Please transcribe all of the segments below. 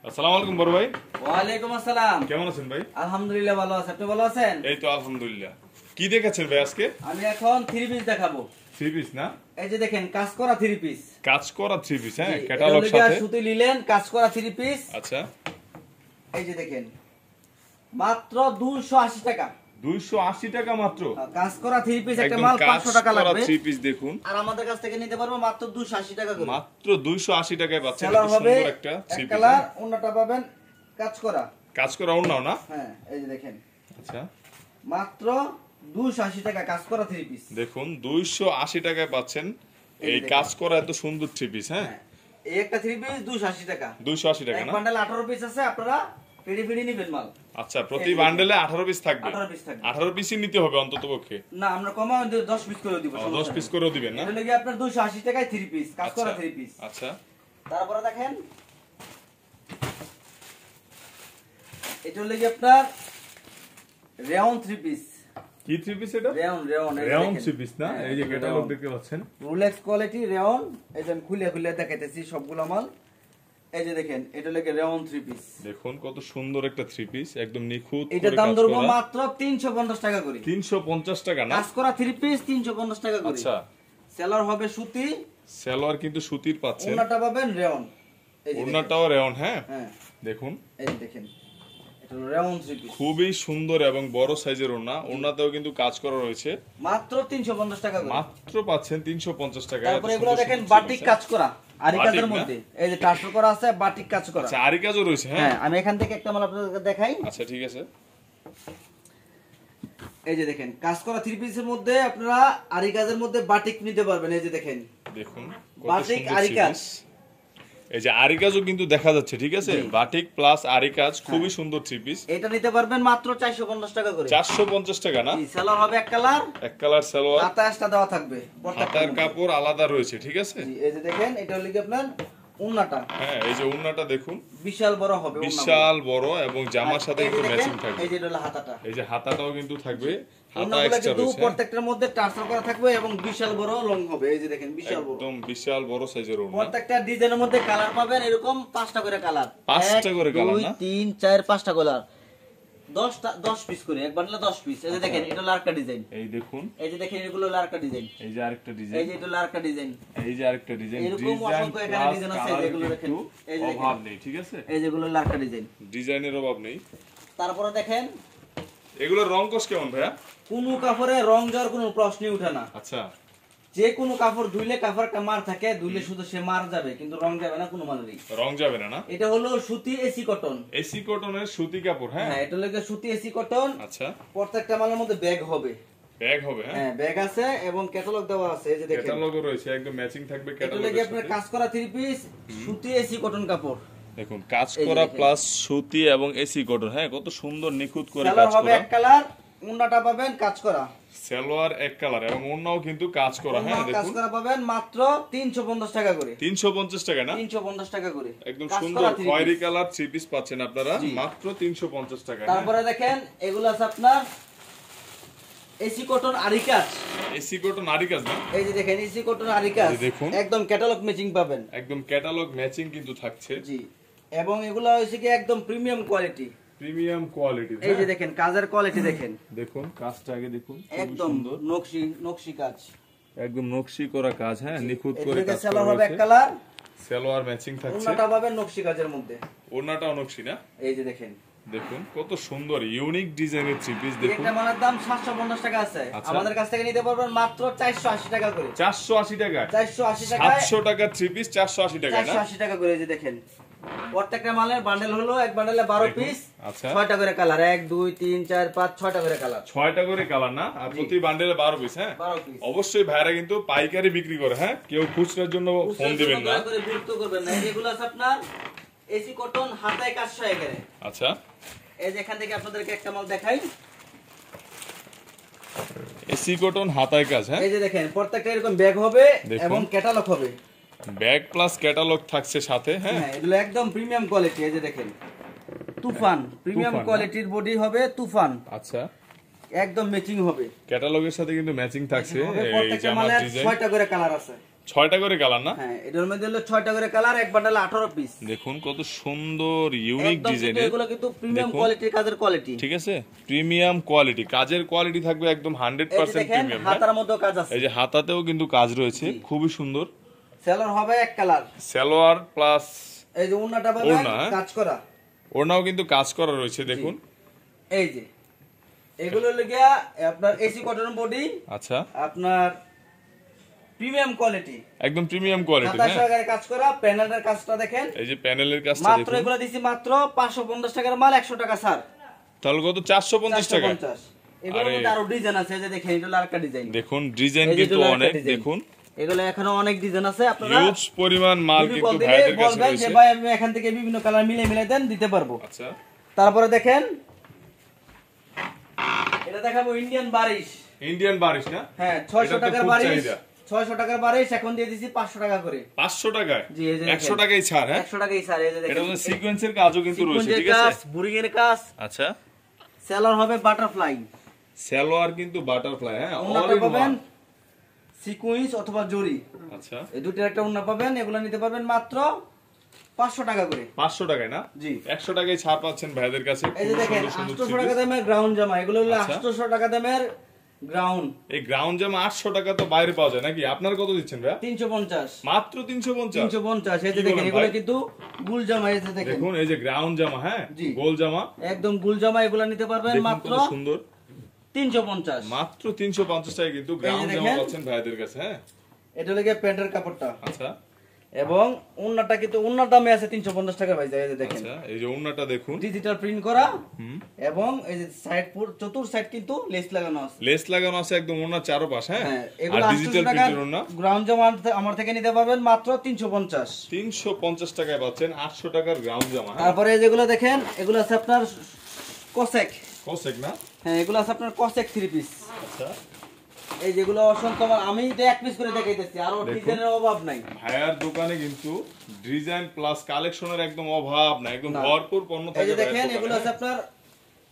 আসসালামু আলাইকুম বড় ভাই। ওয়ালাইকুম আসসালাম। কেমন আছেন ভাই? আলহামদুলিল্লাহ ভালো আছি, আপনি ভালো আছেন? এই তো আলহামদুলিল্লাহ। কি দেখাচ্ছেন ভাই আজকে? আমি এখন থ্রি পিস দেখাবো। থ্রি পিস না? এই যে দেখেন কাজ করা থ্রি পিস। কাজ করা থ্রি পিস, হ্যাঁ, ক্যাটালগ সাথে। সুতি লিলেন কাজ করা থ্রি পিস। আচ্ছা, এই যে দেখেন মাত্র 280 টাকা। 280 টাকা মাত্র। কাজ করা থ্রি পিস একটা একদম মাল কাজ 500 টাকা করা লাগবে। থ্রি পিস দেখুন। আর আমাদের কাছ থেকে নিতে পারবো মাত্র 280 টাকা করে। মাত্র 280 টাকায় পাচ্ছেন। সেলার এত হবে সুন্দর একটা থ্রি এক পিস। কালার, ওন্নাটা পাবেন কাজ করা। কাজ করা ওন্নাও না? হ্যাঁ, এই যে দেখেন। আচ্ছা, মাত্র 280 টাকা কাজ করা থ্রি পিস। দেখুন 280 টাকায় পাচ্ছেন এই কাজ করা এত সুন্দর থ্রি পিস। হ্যাঁ, এই একটা থ্রি পিস 280 টাকা। 280 টাকা এক না? বান্ডেল 18 পিস আছে, আপনারা পেডি পেডি নিবেন মাল। আচ্ছা, প্রতি বান্ডেলে 18 পিস থাকবে। 18 পিস থাকবে। 18 পিসই নিতে হবে অন্তত পক্ষে। না, আমরা কমাও 10 পিস করে দিব। 10 পিস করেও দিবেন না? এটা লাগি আপনার 280 টাকায় থ্রি পিস, কাজ করা থ্রি পিস। আচ্ছা, তারপরে দেখেন এটা লাগি আপনার রেওন থ্রি পিস। কি থ্রি পিস এটা? রেওন রেওন থ্রি পিস না? এই যে ক্যাটালগ দেখতে পাচ্ছেন, রোলেক্স কোয়ালিটি রেওন। এই যে আমি খুলে খুলে দেখাইতেছি সবগুলো মাল। এই যে দেখেন এটা লাগে রেওন থ্রি পিস। দেখুন কত সুন্দর একটা থ্রি পিস, একদম নিখুঁত করে এটা দাম কাজ ধরবো করা। মাত্র 350 টাকা করে। 350 টাকা না? কাজ করা থ্রি পিস 350 টাকা করে। আচ্ছা, সেলার হবে সুতি, সালোয়ার কিন্তু সুতির পাচ্ছেন। ওন্নাটা পাবেন রেওন। এই যে ওড়নাটাও রেওন। হ্যাঁ, হ্যাঁ, দেখুন এই যে দেখেন এটা হলো রেওন থ্রি পিস। খুবই সুন্দর এবং বড় সাইজের ওড়না। ওড়নাতেও কিন্তু কাজ করা রয়েছে। মাত্র 350 টাকা করে। মাত্র পাচ্ছেন 350 টাকা। তারপরে এগুলো দেখেন বাটিক কাজ করা, আরি কাজের মধ্যে। এই যে টার্সেল করা আছে, বাটিক কাজ করা। আচ্ছা, আরি কাজও রয়েছে। হ্যাঁ, হ্যাঁ, আমি এখান থেকে একটা মাল আপনাদেরকে দেখাই। আচ্ছা ঠিক আছে। এই যে দেখেন কাজ করা থ্রি পিসের মধ্যে আপনারা আরি কাজের মধ্যে বাটিক নিতে পারবেন। এই যে দেখেন দেখুন কত বাটিক সুন্দর আরি থ্রি কাজ। পিস। এই যে আরি কাজও কিন্তু দেখা যাচ্ছে, ঠিক আছে? বাটিক প্লাস আরি কাজ, খুবই সুন্দর থ্রি পিস। এটা নিতে পারবেন মাত্র 450 টাকা করে। 450 টাকা না? জি, সেলার হবে এক কালার, এক কালার সালোয়ার, হাতাটা দেওয়া থাকবে। হাতার কাপড় আলাদা রয়েছে, ঠিক আছে? জি, এই যে দেখেন এটা হলো কি আপনার ওন্নাটা। হ্যাঁ, এই যে ওড়নাটা দেখুন বিশাল বড় হবে ওন্না। বিশাল বড় এবং জামার সাথে কিন্তু ম্যাচিং থাকবে। এই যে হলো হাতাটা। এই যে হাতাটাও কিন্তু থাকবে, হাতা ওন্নাগুলো এক্সট্রা কিন্তু রয়েছে। প্রত্যেকটার মধ্যে টার্সেল করা থাকবে এবং বিশাল বড় লং হবে। এই যে দেখেন বিশাল বড়। একদম বিশাল বড় সাইজের ওড়না। প্রত্যেকটা ডিজাইনের মধ্যে কালার পাবেন এরকম 5টা করে কালার। 5টা করে কালার না? 2 3 4 5টা কালার। 10 পিস করে, এক বান্ডলে 10 পিস। এই যে দেখেন এটা হলো আরেকটা ডিজাইন। এই দেখুন, এই যে দেখেন এগুলো হলো আরেকটা ডিজাইন। এই যে আরেকটা এই ডিজাইন, যে এটা হলো আরেকটা ডিজাইন। এই যে আরেকটা ডিজাইন। এরকম ডিজাইন অসংখ্য এখানে প্লাস ডিজাইন আছে, কালার যেগুলো দেখেন। কিন্তু এই যে দেখেন। অভাব নেই, ঠিক আছে? এই যেগুলো হলো আরেকটা ডিজাইন। ডিজাইনের অভাব নেই। তারপরে দেখেন এগুলোর রং কোশ কেমন ভাইয়া? কোনো কাপড়ে রং যাওয়ার কোনো প্রশ্নই উঠে না। আচ্ছা, যে কোনো কাপড় ধুইলে কাপড় একটা মার থাকে, ধুইলে শুধু সে মার যাবে কিন্তু রং যাবে না কোনো মালেরই। রং যাবে না না? এটা হলো সুতি এসি কটন। এসি কটনের সুতি কাপড়। হ্যাঁ, হ্যাঁ, এটা হলো সুতি এসি কটন। আচ্ছা, প্রত্যেকটা মালের মধ্যে ব্যাগ হবে। ব্যাগ হবে। হ্যাঁ, হ্যাঁ, ব্যাগ আছে এবং ক্যাটালগ দেওয়া আছে। এই যে দেখেন ক্যাটালগও রয়েছে, একদম ম্যাচিং থাকবে এটা ক্যাটালগের লাগে আপনার সাথে। কাজ করা থ্রি পিস সুতি এসি কটন কাপড়। দেখুন কাজ এই যে করা দেখেন। প্লাস সুতি এবং এসি কটন। হ্যাঁ, কত সুন্দর নিখুঁত করে কালার কাজ হবে করা। এক কালার, ওন্নাটা পাবেন কাজ করা। সালোয়ার এক কালার এবং ওড়নাও কিন্তু কাজ করা। হ্যাঁ, ওন্না কাজ দেখুন করা পাবেন মাত্র 350 টাকা করে। 350 টাকা না? 350 টাকা করে একদম কাজ সুন্দর করা three খয়েরি piece। কালার থ্রি পিস পাচ্ছেন আপনারা মাত্র 350 টাকা। তারপরে দেখেন এগুলো আছে আপনার এসি কটন আরি কাজ। এসি কটন আরি কাজ না? এই যে দেখেন এসি কটন আরি কাজ, এই দেখুন। একদম ক্যাটালগ ম্যাচিং পাবেন। একদম ক্যাটালগ ম্যাচিং কিন্তু থাকছে। জি, এবং এগুলো হচ্ছে কি একদম প্রিমিয়াম কোয়ালিটি। Premium quality. এই যে দেখেন কাজের কোয়ালিটি দেখেন, দেখুন কাজটা আগে দেখুন, খুবই একদম সুন্দর, নকশি কাজ, একদম নকশি করা কাজ। হ্যাঁ, নিখুঁত করে এদিকে কাজ করা সেলার হবে এক হয়েছে। কালার, সালোয়ার ম্যাচিং থাকছে, ওন্নাটা পাবেন নকশি কাজের মধ্যে। ওড়নাটাও নকশি না? এই যে দেখেন দেখুন কত সুন্দর ইউনিক ডিজাইনের থ্রি পিস। দেখুন একটা মালের দাম 750 টাকা আছে, আচ্ছা। আমাদের কাছ থেকে নিতে পারবেন মাত্র 480 টাকা করে। 480 টাকা? 480 টাকা, 700 টাকা থ্রি পিস 480 টাকা না? 480 টাকা করে। এই যে দেখেন প্রত্যেকটা মালের বান্ডেল হলো এক বান্ডেলে 12 পিস। আচ্ছা, 6টা করে কালার, 1 2 3 4 5 6টা করে কালার, 6টা করে কালার না? আর প্রতি বান্ডেলে 12 পিস। হ্যাঁ, 12 পিস। অবশ্যই ভাইরা কিন্তু পাইকারি বিক্রি করে। হ্যাঁ, কেউ খুচরার জন্য ফোন দিবেন না। করে বিরক্ত করবেন না। এগুলো আছে আপনার এসি কটন হাতায় কাজ সহ এখানে। আচ্ছা, এই যে এখান থেকে আপনাদেরকে একটা মাল দেখাই। এসি কটন হাতায় কাজ। হ্যাঁ, এই যে দেখেন প্রত্যেকটা এরকম ব্যাগ হবে দেখুন। এবং ক্যাটালগ হবে। ব্যাগ প্লাস ক্যাটালগ থাকছে সাথে। হ্যাঁ, হ্যাঁ, এগুলো একদম প্রিমিয়াম কোয়ালিটি। এই যে দেখেন তুফান প্রিমিয়াম তুফান, কোয়ালিটির বডি হবে তুফান, আচ্ছা, একদম ম্যাচিং হবে। ক্যাটালগের সাথে কিন্তু ম্যাচিং থাকছে। হবে। এই প্রত্যেকটা জামার মালের ডিজাইন 6টা করে কালার আছে। 6টা করে কালার না? হ্যাঁ, এটার মধ্যে হলো 6টা করে কালার, এক বান্ডেলে 18 পিস। দেখুন কত সুন্দর ইউনিক ডিজাইনের, এগুলো কিন্তু প্রিমিয়াম কোয়ালিটির কাজের কোয়ালিটি। ঠিক আছে, প্রিমিয়াম কোয়ালিটি, কাজের কোয়ালিটি থাকবে একদম 100% প্রিমিয়াম। হাতার মধ্যে কাজ আছে, এই যে হাতাতেও কিন্তু কাজ রয়েছে, খুবই সুন্দর। সেলোয়ার হবে এক কালার, সালোয়ার প্লাস এই যে ওন্নাটা পাবেন কাজ করা, ওড়নাও কিন্তু কাজ করা রয়েছে দেখুন। এই যে এগুলো লাগিয়া আপনার এসি কটন বডি, আচ্ছা, আপনার প্রিমিয়াম কোয়ালিটি, একদম প্রিমিয়াম কোয়ালিটি। হাতা সহকারে কাজ করা, প্যানেলের কাজটা দেখেন, এই যে প্যানেলের কাজটা মাত্র দেখুন। এগুলো দিছি মাত্র 550 টাকার মাল, 100 টাকা ছাড়। তাহলে কত? 450 টাকা। 450। এগুলোর মধ্যে আরো ডিজাইন আছে, এই যে দেখেন এটা হলো আরেকটা ডিজাইন। দেখুন ডিজাইন কিন্তু অনেক, দেখুন এগুলো এখনো অনেক ডিজাইন আছে, আপনারা হিউজ পরিমাণ মাল কিন্তু ভাইদের কাছে বলবেন যে রয়েছে। ভাই আমি এখান থেকে বিভিন্ন কালার মিলে দেন, দিতে পারবো। আচ্ছা, তারপরে দেখেন এটা দেখাবো ইন্ডিয়ান বারিশ। ইন্ডিয়ান বারিশ না? হ্যাঁ, 600 টাকার বারিশ, 600 টাকার বারিশ এখন দিয়ে দিছি 500 টাকা করে। 500 টাকায়? জি, এই যে 100 টাকাই ছাড়। হ্যাঁ, 100 টাকাই স্যার। এই যে দেখেন এটা হচ্ছে সিকোয়েন্সের কাজও কিন্তু রয়েছে, ঠিক আছে, কাজ, বুরিং এর কাজ। আচ্ছা, সেলর হবে বাটারফ্লাই, সালোয়ার কিন্তু বাটারফ্লাই। হ্যাঁ, ওন্নাটা পাবেন সিকোয়েন্স অথবা জরি, আচ্ছা, এই দুটোর একটা ওন্না পাবেন। এগুলো নিতে পারবেন মাত্র 500 টাকা করে। 500 টাকায় না? জি, 100 টাকায় ছাড় পাচ্ছেন ভাইদের কাছে। এই যে খুব দেখেন সুন্দর সুন্দর 800 টাকা দামের গ্রাউন্ড জামা, এগুলো হলো আচ্ছা। 800 টাকা দামের গ্রাউন্ড। এই গ্রাউন্ড জামা 800 টাকা তো বাইরে পাওয়া যায় নাকি? আপনার কত দিচ্ছেন ভাই? 350, মাত্র 350। 350। এই যে কি দেখেন বলেন এগুলো ভাই? কিন্তু গুল জামা, এই যে দেখেন দেখুন এই যে গ্রাউন্ড জামা, হ্যাঁ, জি। গোল জামা, একদম গুল জামা, এগুলো নিতে পারবেন দেখুন মাত্র কত সুন্দর, 350। মাত্র 350 টাকায় কিন্তু গ্রাউন্ড জামা দেখেন। পাচ্ছেন ভাইদের কাছে। হ্যাঁ, এটা লাগে প্যান্টের কাপড়টা, আচ্ছা এবং ওন্নাটা কিন্তু ওন্নার দামে আছে 350 টাকা ভাই। এই যে দেখেন আচ্ছা, এই যে ওন্নাটা দেখুন, ডিজিটাল প্রিন্ট করা, এবং এই যে সাইড চতুর সাইড কিন্তু লেস লাগানো আছে, লেস লাগানো আছে একদম ওন্নার চারপাশ। হ্যাঁ, হ্যাঁ, আর এগুলো ডিজিটাল 800 টাকা প্রিন্টের ওন্না গ্রাউন্ড জামা আমার থেকে নিতে পারবেন মাত্র 350। 350 টাকায় পাচ্ছেন 800 টাকার গ্রাউন্ড জামা। হ্যাঁ, তারপরে যেগুলো দেখেন এগুলো আছে আপনার কসেক। কসেক না? হ্যাঁ, এগুলো আছে আপনার কসেক 3 পিস। আচ্ছা, এই যেগুলো অসংখ্য আমি এটা এক পিস করে দেখাইতেছি, আর ডিজাইনের অভাব নাই। ভাইয়ার দোকানে কিন্তু ডিজাইন প্লাস কালেকশনের একদম অভাব নাই, একদম ভরপুর পণ্য এই থাকে যে দেখেন এগুলো আছে আপনার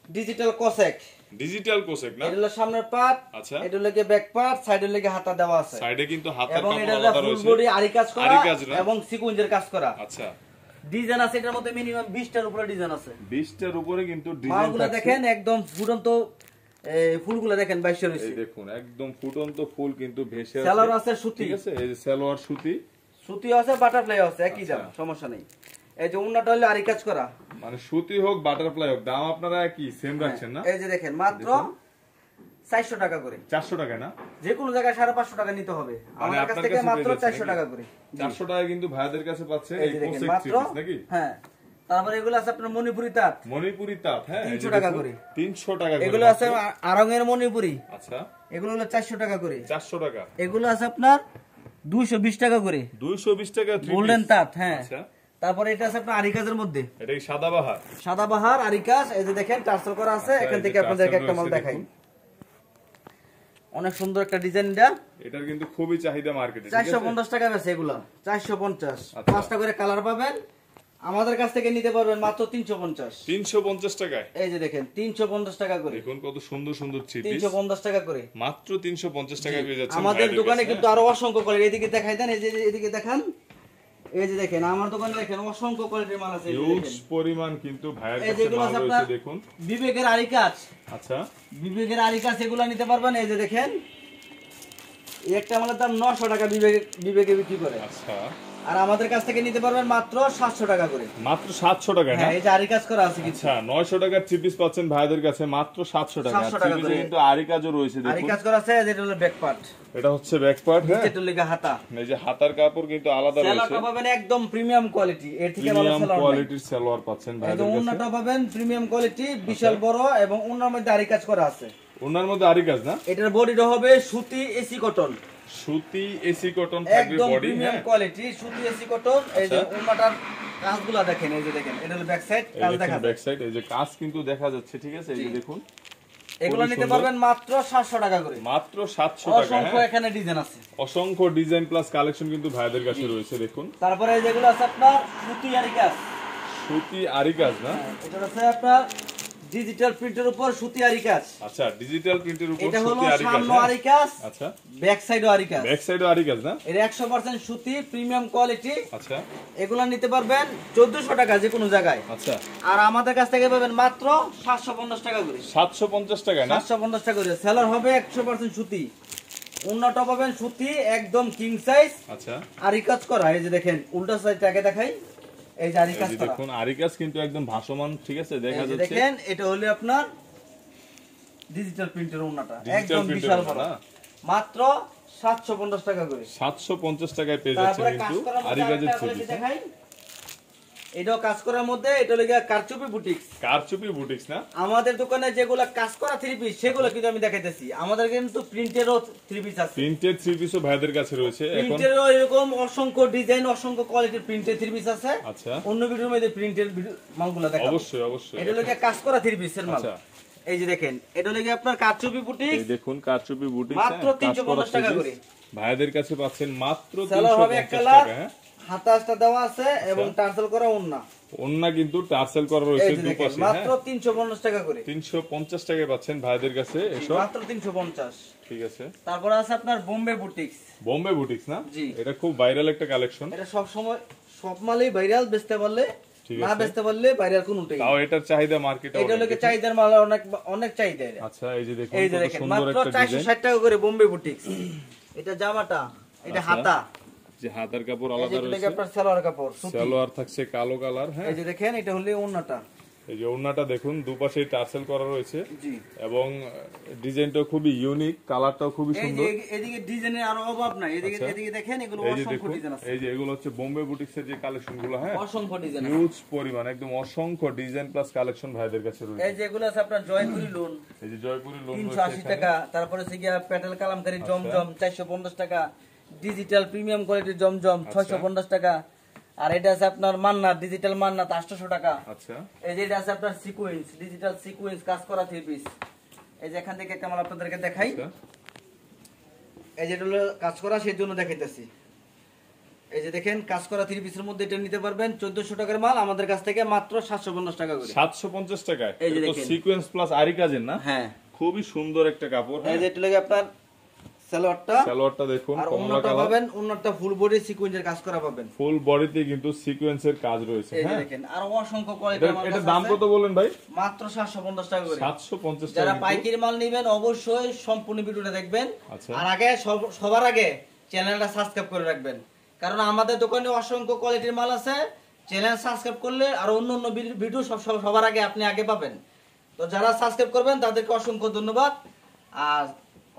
ডিজিটাল কসেক, ডিজিটাল কোসেক না? এটা হলো সামনের পার্ট, আচ্ছা, এটা হলো ব্যাক পার্ট, সাইডের লাগে হাতা দেওয়া আছে, সাইডে কিন্তু হাতের এবং কাপড় এটা আলাদা ফুল রয়েছে। বডি আরি কাজ করা আরি কাজ না? এবং সিকোয়েন্সের কাজ করা। আচ্ছা, ডিজাইন আছে এটার মধ্যে মিনিমাম 20টার উপরে ডিজাইন আছে। 20টার উপরে কিন্তু ডিজাইন মালগুলো থাকছে। দেখেন একদম ফুটন্ত, এই ফুলগুলো দেখেন 22 এই রয়েছে। দেখুন একদম ফুটন্ত ফুল কিন্তু ভেসে আছে। সালোয়ার আছে সুতি, ঠিক আছে, এই যে সালোয়ার সুতি, সুতি আছে, বাটারফ্লাই আছে, একই দাম, সমস্যা নেই। এই যে ওন্নাটা হলো আরি কাজ করা, মানে সুতি হোক বাটারফ্লাই হোক দাম আপনারা কি সেম রাখছেন না? এই যে দেখেন মাত্র 400 টাকা করে। 400 টাকা না? যে কোনো জায়গায় 550 টাকা নিতে হবে, মানে আমাদের কাছ আপনার থেকে কাছে মাত্র পেয়ে যাচ্ছে 400 টাকা করে। 400 টাকা কিন্তু ভাইদের কাছে পাচ্ছে এই এই যে দেখেন কোসেক মাত্র, থ্রি পিস নাকি? হ্যাঁ। তারপরে এগুলো আছে আপনার মণিপুরি তাঁত, মণিপুরি তাঁত, হ্যাঁ, এই যে 300 টাকা দেখুন, করে। 300 টাকা করে এগুলো আছে আরঙের মণিপুরি, আচ্ছা, এগুলো হলো 400 টাকা করে। 400 টাকা। এগুলো আছে আপনার 220 টাকা করে, 220 টাকা থ্রি গোল্ডেন পিস। তাঁত, হ্যাঁ। আচ্ছা, তারপরে এটা আছে আপনার আরি কাজের মধ্যে, এটা কি সাদাবাহার? সাদাবাহার আরি কাজ, এই যে দেখেন টার্সেল করা আছে। আচ্ছা, এখান এই যে থেকে আপনাদেরকে টার্সেল একটা মাল রয়েছে, দেখাই, দেখুন। অনেক সুন্দর একটা ডিজাইন। এটা এটার কিন্তু খুবই চাহিদা মার্কেটে, ঠিক আছে? 450 টাকা বেচে এগুলো, 450। আচ্ছা। 5টা করে কালার পাবেন, আমাদের কাছ থেকে নিতে পারবেন মাত্র 350। 350 টাকায়। এই যে দেখেন 350 টাকা করে, দেখুন কত সুন্দর সুন্দর থ্রি পিস, 350 টাকা করে মাত্র 350 টাকায় পেয়ে যাচ্ছেন আমাদের ভাইদের দোকানে। কাছে। কিন্তু আরো অসংখ্য কোয়ালিটি, এদিকে দেখাই দেন, এই যে এদিকে দেখান, এই যে দেখেন আমার দোকানে দেখেন অসংখ্য কোয়ালিটির মাল আছে। এই যে হিউজ দেখেন। পরিমাণ কিন্তু ভাইয়ের এই কাছে যেগুলো মাল আছে রয়েছে, আপনার দেখুন। বিবেকের আরি কাজ, আচ্ছা, বিবেকের আরি কাজ, এগুলো নিতে পারবেন। এই যে দেখেন এই একটা মালের দাম 900 টাকা বিবেকে বিক্রি করে, আচ্ছা, আর আমাদের কাছ থেকে নিতে পারবেন মাত্র 700 টাকা করে। মাত্র 700 টাকা না? হ্যাঁ, এই যে আরি কাজ করা আছে কিছু, আচ্ছা, 900 টাকার থ্রি পিস পাচ্ছেন ভাইদের কাছে মাত্র 700 টাকা। 700 টাকা থ্রি পিসে করে। কিন্তু আরি কাজও রয়েছে, আরি দেখুন। কাজ করা আছে, যেটা হলো ব্যাক পার্ট, এটা হচ্ছে ব্যাক পার্ট, হ্যাঁ, যেটা হলো হাতা। এই যে হাতার কাপড় কিন্তু আলাদা রয়েছে, সেলোয়ারটা পাবেন একদম প্রিমিয়াম কোয়ালিটি, এর থেকে ভালো প্রিমিয়াম সেলোয়ার নাই। কোয়ালিটির সালোয়ার পাচ্ছেন ভাইদের একদম কাছে। ওন্নাটা পাবেন প্রিমিয়াম কোয়ালিটি, বিশাল বড়, এবং ওন্নার মধ্যে আরি কাজ করা আছে। ওনার মধ্যে আরি কাজ না? এটার বডিটা হবে সুতি এসি কটন, সুতি এসি কটন থাকবে একদম বডি, প্রিমিয়াম হ্যাঁ। কোয়ালিটি সুতি এসি কটন। এই যে আচ্ছা। ওন্নাটার কাজগুলো দেখেন, এই যে দেখেন এটা হলো ব্যাক সাইড, এই কাজ দেখুন দেখা যায়। ব্যাক সাইড, এই যে কাজ কিন্তু দেখা যাচ্ছে, ঠিক আছে, এই যে দেখুন। এগুলো খুবই নিতে সুন্দর। পারবেন মাত্র 700 টাকা করে, মাত্র 700 টাকা, অসংখ্য হ্যাঁ। এখানে ডিজাইন আছে। অসংখ্য ডিজাইন প্লাস কালেকশন কিন্তু ভাইদের কাছে রয়েছে, দেখুন। তারপরে যেগুলো আছে আপনার সুতি আরি কাজ, সুতি আরি কাজ না? এটা আছে আপনার ডিজিটাল প্রিন্টের উপর সুতি আরি কাজ। আচ্ছা, ডিজিটাল প্রিন্টের উপর এটা হলো সুতি আরি কাজ। সামনে আরি কাজ, আচ্ছা, ব্যাক সাইডও আরি কাজ। ব্যাক সাইডও আরি কাজ না? এটা 100% সুতি, প্রিমিয়াম কোয়ালিটি। আচ্ছা, এগুলা নিতে পারবেন 1400 টাকা যে কোনো জায়গায়। আচ্ছা, আর আমাদের কাছ থেকে পাবেন মাত্র 750 টাকা করে। 750 টাকা না? 750 টাকা করে। সেলার হবে 100% সুতি। উন্নত পাবেন সুতি, একদম কিং সাইজ। আচ্ছা, আরি কাজ করা। এই যে দেখেন, উল্টা সাইডটাকে দেখাই। এই যে আরি এই কাজ যে করা। দেখুন আরি কাজ কিন্তু একদম ভাসমান, ঠিক আছে, দেখা এই যে যাচ্ছে। দেখেন, এটা হলো আপনার ডিজিটাল প্রিন্টের উন্নটা, ডিজিটাল একদম প্রিন্টের বিশাল বড়। না? মাত্র 750 টাকা করে। 750 টাকায় পেয়ে যাচ্ছেন তারপরে কাজ কিন্তু করার আরি মধ্যে কাজের আরেকটা থ্রি quality পিস। দেখাই। এটাও কাজ করার মধ্যে, এটা হলো গিয়া কারচুপি বুটিক্স। কারচুপি বুটিক্স না? আমাদের দোকানে যেগুলো কাজ করা থ্রি পিস সেগুলো কিন্তু আমি দেখাইতেছি। আমাদের কিন্তু প্রিন্টেরও থ্রি পিস আছে। প্রিন্টেড থ্রি পিসও ভাইদের কাছে রয়েছে এখন। প্রিন্টেরও এরকম অসংখ্য ডিজাইন, অসংখ্য কোয়ালিটির প্রিন্টেড থ্রি পিস আছে। আচ্ছা, অন্য ভিডিওর মধ্যে প্রিন্টেড মালগুলো দেখাবো। অবশ্যই অবশ্যই। এটা হলো গিয়া কাজ করা থ্রি পিসের মাল। আচ্ছা, এই যে দেখেন, এটা হলো গিয়া আপনার কারচুপি বুটিক্স। এই দেখুন কারচুপি বুটিক্স, মাত্র 350 টাকা করে। ভাইদের কাছে পাচ্ছেন মাত্র সেলার হবে এক 350 কালার, টাকা। হ্যাঁ, হাতাশটা দেওয়া আছে এবং টার্সেল করা ওন্না। ওন্না কিন্তু টার্সেল করা এই রয়েছে যে দেখেন, দুপাশে। মাত্র হ্যাঁ, 350 টাকা করে। 350 টাকায় পাচ্ছেন ভাইদের কাছে এসব। মাত্র 350। ঠিক আছে, তারপর আছে আপনার বোম্বে বুটিক্স। বোম্বে বুটিক্স না? জি। এটা খুব ভাইরাল একটা কালেকশন। এটা সব সময় সব মালই ভাইরাল, বেচতে পারলে, ঠিক না আছে। বেচতে পারলে ভাইরাল কোনটাই। তাও এটার চাহিদা মার্কেটে এটা লোকে চাহিদার মাল, অনেক অনেক চাহিদা এটা। আচ্ছা, এই যে দেখুন এই যে কত দেখেন, সুন্দর মাত্র একটা ডিজাইন। 460 টাকা করে বোম্বে বুটিক্স। এটা জামাটা, এটা আচ্ছা, হাতা। যে হাতার কাপড় এই আলাদা যে রয়েছে, আপনার সালোয়ার কাপড় সুতি। সালোয়ার থাকছে কালো কালার। হ্যাঁ, এই যে দেখেন, এটা হলো ওন্নাটা। এই যে ওড়নাটা দেখুন দুপাশেই টার্সেল করা রয়েছে জি। এবং ডিজাইনটাও খুবই ইউনিক, কালারটাও খুবই এই যে সুন্দর। এদিকে ডিজাইনের আরো অভাব নাই। এদিকে আচ্ছা। এদিকে দেখেন, এগুলো এই যে অসংখ্য দেখুন, ডিজাইন আছে। এই যে এগুলো হচ্ছে বোম্বে বুটিক্সের যে কালেকশন গুলো। হ্যাঁ, অসংখ্য ডিজাইন আছে। হিউজ পরিমাণ, একদম অসংখ্য ডিজাইন প্লাস কালেকশন ভাইদের কাছে রয়েছে। এই যে এগুলো আছে আপনার জয়পুরি লোন, এই যে জয়পুরি লোন 380 টাকা। তারপরে হচ্ছে গিয়া পেটাল কালামকারী জমজম 450 টাকা। ডিজিটাল প্রিমিয়াম কোয়ালিটির জমজম 650 টাকা। আর এটা আছে আপনার মান্না, ডিজিটাল মান্না 800 টাকা। আচ্ছা, এই যে এটা আছে আপনার সিকোয়েন্স, ডিজিটাল সিকোয়েন্স কাজ করা থ্রি পিস। এই যে এখান থেকে একটা মাল আপনাদেরকে দেখাই। আচ্ছা, এই যে এটা হলো কাজ করা, সেই জন্য দেখাইতেছি। এই যে দেখেন, কাজ করা থ্রি পিসের মধ্যে এটা নিতে পারবেন 1400 টাকার মাল আমাদের কাছ থেকে মাত্র 750 টাকা করে। 750 টাকায়। এই যে এটা তো দেখেন। সিকোয়েন্স প্লাস আরি কাজের না? হ্যাঁ, খুবই সুন্দর একটা কাপড়। এই হ্যাঁ, যে এটা লাগে আপনার সালোয়ারটা। সালোয়ারটা দেখুন আর কমলা ওন্নাটা কালার, পাবেন, ওন্নাটা ফুল বডি সিকোয়েন্সের কাজ করা পাবেন। ফুল বডিতে কিন্তু সিকোয়েন্সের কাজ রয়েছে। এই যে হ্যাঁ, দেখেন, আর অসংখ্য কোয়ালিটির মাল এটা আছে। দাম কত বলেন ভাই? মাত্র 750 টাকা করে। 750 যারা টাকা। পাইকারি মাল নেবেন অবশ্যই সম্পূর্ণ ভিডিওটা দেখবেন। আচ্ছা। আর আগে সবার আগে চ্যানেলটা সাবস্ক্রাইব করে রাখবেন, কারণ আমাদের দোকানে অসংখ্য কোয়ালিটির মাল আছে। চ্যানেল সাবস্ক্রাইব করলে আর অন্য অন্য ভিডিও সবার আগে আপনি আগে পাবেন। তো যারা সাবস্ক্রাইব করবেন তাদেরকে অসংখ্য ধন্যবাদ। আর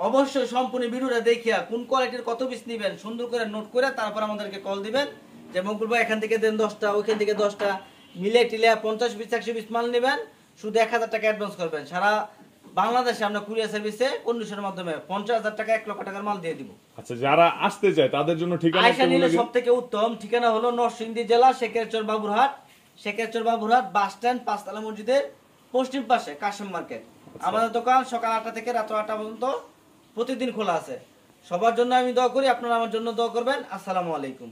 অবশ্যই সম্পূর্ণ ভিডিওটা দেখিয়া কোন কোয়ালিটির কত পিস নেবেন সুন্দর করে নোট করে তারপর আমাদেরকে কল দিবেন, যে মকবুল ভাই এখান থেকে দেন 10টা, ওইখান থেকে 10টা, মিলে টিলে 50 পিস 100 পিস মাল নেবেন, শুধু 1000 টাকা অ্যাডভান্স করবেন। সারা বাংলাদেশে আমরা কুরিয়ার সার্ভিসে কন্ডিশনের মাধ্যমে 50,000 টাকা 1 লক্ষ টাকার মাল দিয়ে দিব। আচ্ছা, যারা আসতে চায় তাদের জন্য ঠিকানা আয়সা একটু নিলে বলে দিন। সব থেকে উত্তম ঠিকানা হলো নরসিংদী জেলা শেখেরচর বাবুরহাট। শেখেরচর বাবুরহাট বাস স্ট্যান্ড, পাঁচতলা মসজিদের পশ্চিম পাশে কাশেম মার্কেট। আমাদের দোকান সকাল 8টা থেকে রাত 8টা পর্যন্ত প্রতিদিন খোলা আছে। সবার জন্য আমি দোয়া করি, আপনারা আমার জন্য দোয়া করবেন। আসসালামু আলাইকুম।